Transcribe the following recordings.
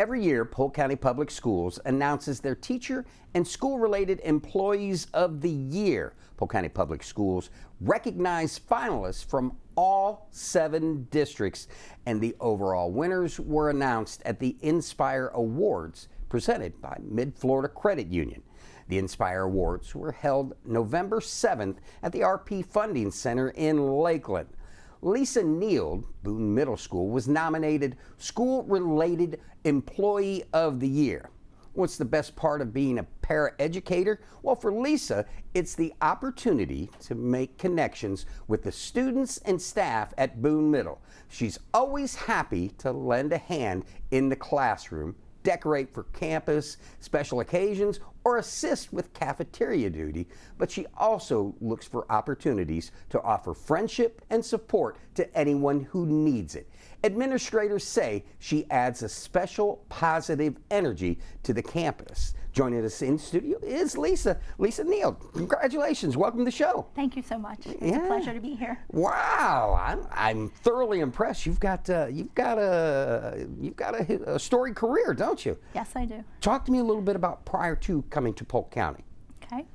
Every year, Polk County Public Schools announces their Teacher and School-Related Employees of the Year. Polk County Public Schools recognize finalists from all 7 districts, and the overall winners were announced at the Inspire Awards presented by Mid-Florida Credit Union. The Inspire Awards were held November 7th at the RP Funding Center in Lakeland. Lisa Neeld, Boone Middle School, was nominated School-Related Employee of the Year. What's the best part of being a paraeducator? Well, for Lisa, it's the opportunity to make connections with the students and staff at Boone Middle. She's always happy to lend a hand in the classroom, decorate for campus, special occasions, or assist with cafeteria duty, but she also looks for opportunities to offer friendship and support to anyone who needs it. Administrators say she adds a special positive energy to the campus. Joining us in studio is Lisa Neeld. Congratulations, welcome to the show. Thank you so much. It's a pleasure to be here. Wow, I'm thoroughly impressed. You've got a storied career, don't you? Yes, I do. Talk to me a little bit about prior to coming to Polk County. Okay,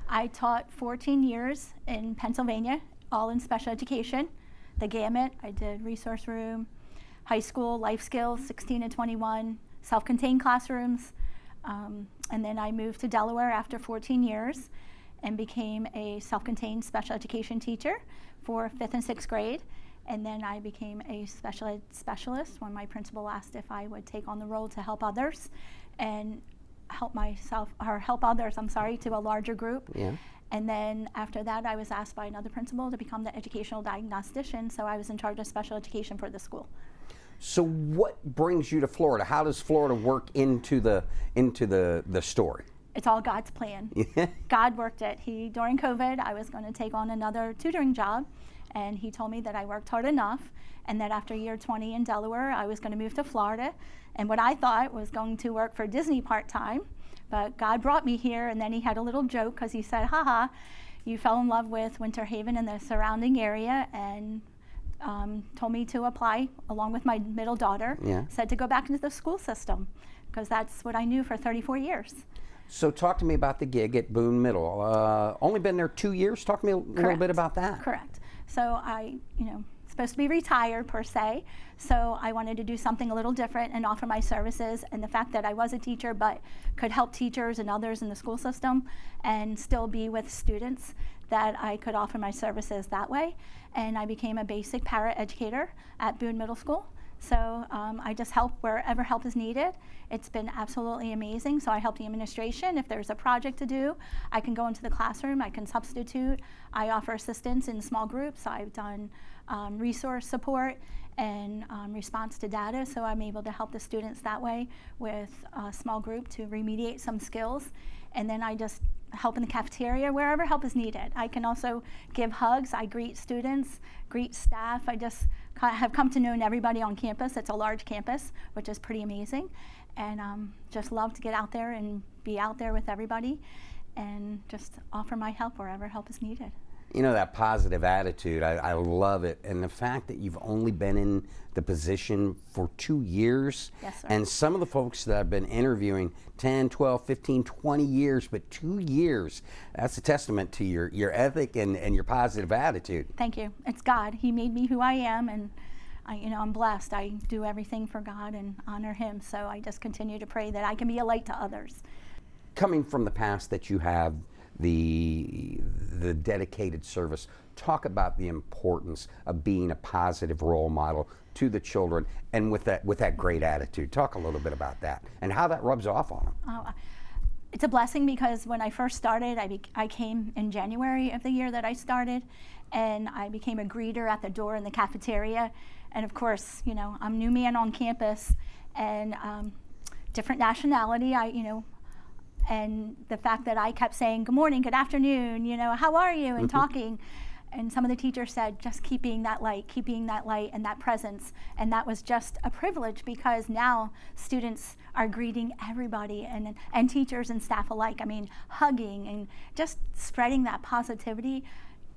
I taught 14 years in Pennsylvania, all in special education, the gamut. I did resource room, high school, life skills, 16 to 21, self-contained classrooms. And then I moved to Delaware after 14 years and became a self-contained special education teacher for 5th and 6th grade. And then I became a special ed specialist when my principal asked if I would take on the role to help others and help others, to a larger group. Yeah. And then after that, I was asked by another principal to become the educational diagnostician, so I was in charge of special education for the school. So what brings you to Florida? How does Florida work into the story? It's all God's plan. God worked it. During COVID, I was going to take on another tutoring job, and he told me that I worked hard enough, and that after year 20 in Delaware, I was going to move to Florida, and what I thought was going to work for Disney part-time, but God brought me here, and then he had a little joke because he said, haha, you fell in love with Winter Haven and the surrounding area, and told me to apply along with my middle daughter. Yeah. Said to go back into the school system because that's what I knew for 34 years. So talk to me about the gig at Boone Middle. Only been there 2 years. Talk to me a little bit about that. Correct. So I, supposed to be retired per se, so I wanted to do something a little different and offer my services, and the fact that I was a teacher but could help teachers and others in the school system and still be with students, that I could offer my services that way. And I became a basic para-educator at Boone Middle School. So I just help wherever help is needed. It's been absolutely amazing. So I help the administration. If there's a project to do, I can go into the classroom, I can substitute. I offer assistance in small groups. I've done resource support and response to data. So I'm able to help the students that way with a small group to remediate some skills. And then I just help in the cafeteria, wherever help is needed. I can also give hugs. I greet students, greet staff. I just have come to know everybody on campus. It's a large campus, which is pretty amazing. And just love to get out there and be out there with everybody and just offer my help wherever help is needed. You know, that positive attitude, I love it. And the fact that you've only been in the position for 2 years. Yes, sir. And some of the folks that I've been interviewing 10, 12, 15, 20 years, but 2 years, that's a testament to your ethic and your positive attitude. Thank you. It's God. He made me who I am, and I'm blessed. I do everything for God and honor him, so I just continue to pray that I can be a light to others. Coming from the past that you have, the dedicated service, talk about the importance of being a positive role model to the children, and with that great attitude. Talk a little bit about that and how that rubs off on them. It's a blessing because when I first started, I came in January of the year that I started, and I became a greeter at the door in the cafeteria. And of course, I'm new man on campus, and different nationality. And the fact that I kept saying, good morning, good afternoon, how are you, and talking. And some of the teachers said, just keeping that light and that presence. And that was just a privilege because now students are greeting everybody and teachers and staff alike. I mean, hugging and just spreading that positivity.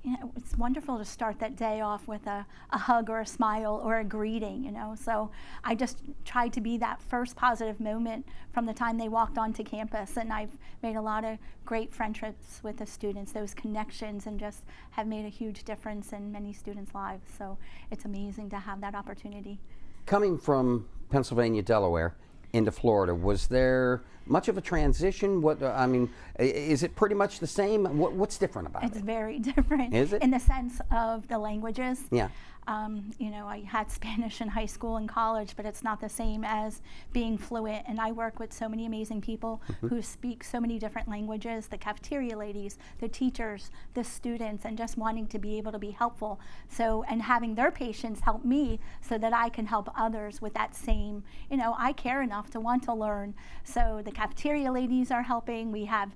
you know, it's wonderful to start that day off with a hug or a smile or a greeting, you know. So I just tried to be that first positive moment from the time they walked onto campus, and I've made a lot of great friendships with the students. Those connections and just have made a huge difference in many students' lives. So it's amazing to have that opportunity. Coming from Pennsylvania, Delaware, into Florida, was there much of a transition? What I mean, is it pretty much the same? What's different about it? It's very different. Is it? In the sense of the languages. Yeah. You know, I had Spanish in high school and college, but it's not the same as being fluent. And I work with so many amazing people who speak so many different languages, the cafeteria ladies, the teachers, the students, and just wanting to be able to be helpful. So, and having their patients help me so that I can help others with that same, you know, I care enough to want to learn. So the cafeteria ladies are helping. We have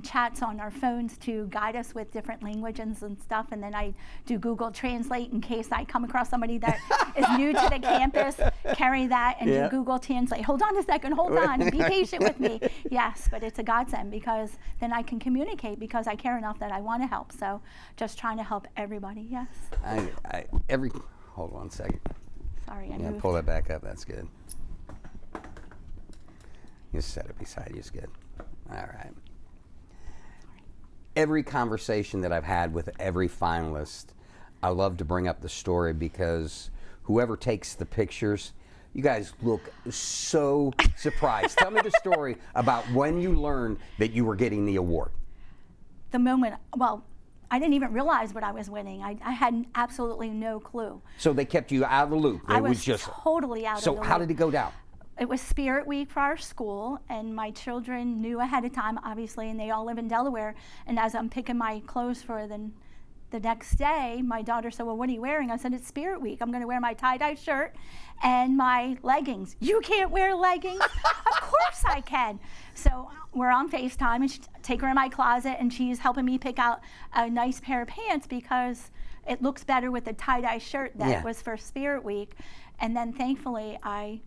chats on our phones to guide us with different languages and stuff, and then I do Google Translate in case I come across somebody that is new to the campus, carry that and do Google Translate. Hold on a second, hold on, be patient with me. Yes, but it's a godsend because then I can communicate because I care enough that I want to help. So just trying to help everybody, yes. Hold on a second. Sorry, I Yeah, moved. pull that back up, that's good. Just set it beside you, is good. All right. Every conversation that I've had with every finalist, I love to bring up the story because whoever takes the pictures, you guys look so surprised. Tell me the story about when you learned that you were getting the award. The moment, well, I didn't even realize what I was winning. I had absolutely no clue. So they kept you out of the loop. I It was just totally out of the loop. So how did it go down? It was Spirit Week for our school, and my children knew ahead of time, obviously, and they all live in Delaware. And as I'm picking my clothes for the next day, my daughter said, well, what are you wearing? I said, it's Spirit Week. I'm going to wear my tie-dye shirt and my leggings. You can't wear leggings? Of course I can. So we're on FaceTime, and take her in my closet, and she's helping me pick out a nice pair of pants because it looks better with the tie-dye shirt that was for Spirit Week. And then thankfully, I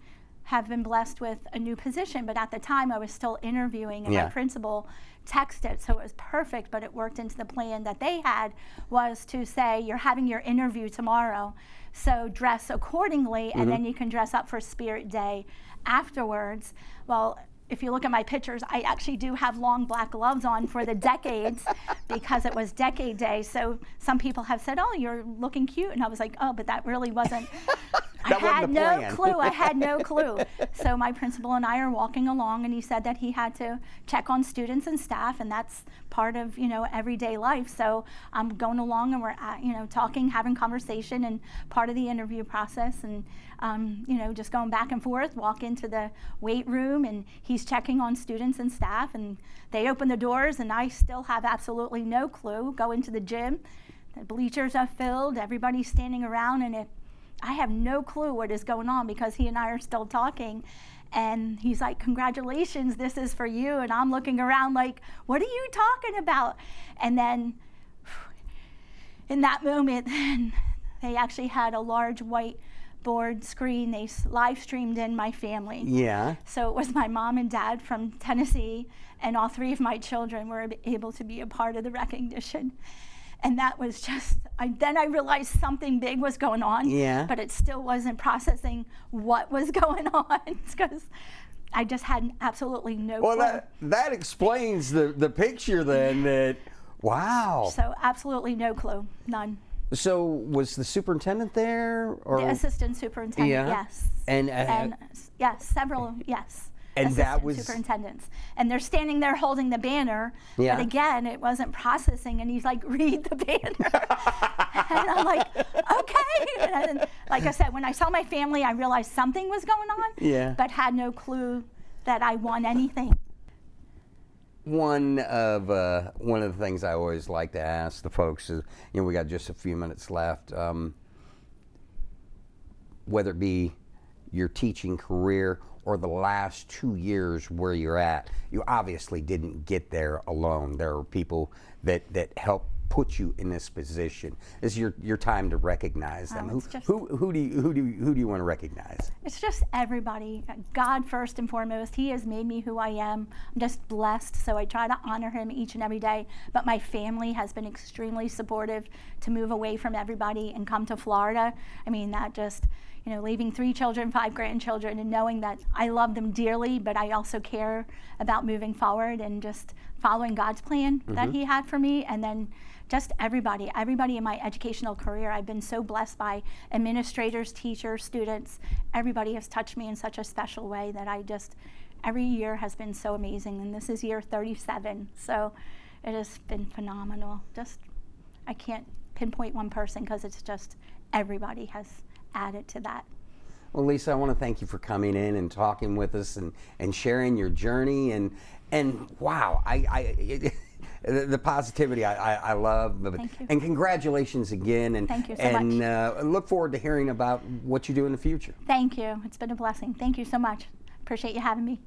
have been blessed with a new position, but at the time I was still interviewing, and my principal texted, so it was perfect, but it worked into the plan that they had, was to say, you're having your interview tomorrow, so dress accordingly, and then you can dress up for Spirit Day afterwards. Well, if you look at my pictures, I actually do have long black gloves on for the decades because it was Decade Day. So some people have said, oh, you're looking cute. And I was like, oh, but that really wasn't. I had no clue. I had no clue. So my principal and I are walking along, and he said that he had to check on students and staff, and that's part of, you know, everyday life. So I'm going along, and we're, you know, talking, having conversation, and part of the interview process, and you know, just going back and forth, walk into the weight room, and he's checking on students and staff, and they open the doors, and I still have absolutely no clue. Go into the gym, the bleachers are filled, everybody's standing around, and I have no clue what is going on because he and I are still talking. And he's like, congratulations, this is for you. And I'm looking around like, what are you talking about? And then in that moment, they actually had a large whiteboard screen. They live streamed in my family. Yeah. So it was my mom and dad from Tennessee, and all three of my children were able to be a part of the recognition. And that was just, then I realized something big was going on, but it still wasn't processing what was going on because I just had absolutely no clue. Well, that explains the picture then, that, wow. So absolutely no clue, none. So was the superintendent there? Or? The assistant superintendent, yes. And yes, several, yes. And that was superintendents, and they're standing there holding the banner. But again, it wasn't processing. And he's like, "Read the banner," and I'm like, "Okay." And then, like I said, when I saw my family, I realized something was going on. But had no clue that I won anything. One of the things I always like to ask the folks is, you know, we got just a few minutes left. Whether it be your teaching career or the last 2 years where you're at, you obviously didn't get there alone. There are people that helped put you in this position. This is your time to recognize them. Who do you want to recognize? It's just everybody. God first and foremost. He has made me who I am. I'm just blessed, so I try to honor him each and every day. But my family has been extremely supportive to move away from everybody and come to Florida. I mean, that just, leaving 3 children, 5 grandchildren, and knowing that I love them dearly, but I also care about moving forward and just following God's plan that he had for me. And then just everybody in my educational career, I've been so blessed by administrators, teachers, students. Everybody has touched me in such a special way that every year has been so amazing. And this is year 37, so it has been phenomenal. I can't pinpoint one person because it's just everybody has added to that. Well, Lisa, I want to thank you for coming in and talking with us and sharing your journey and wow, the positivity I love. Thank you. And congratulations again. And thank you so much. And look forward to hearing about what you do in the future. Thank you. It's been a blessing. Thank you so much. Appreciate you having me.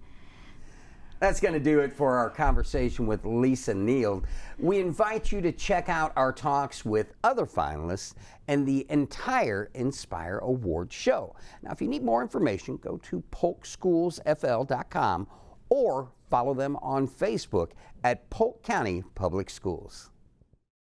That's going to do it for our conversation with Lisa Neeld. We invite you to check out our talks with other finalists and the entire Inspire Award show. Now, if you need more information, go to polkschoolsfl.com or follow them on Facebook at Polk County Public Schools.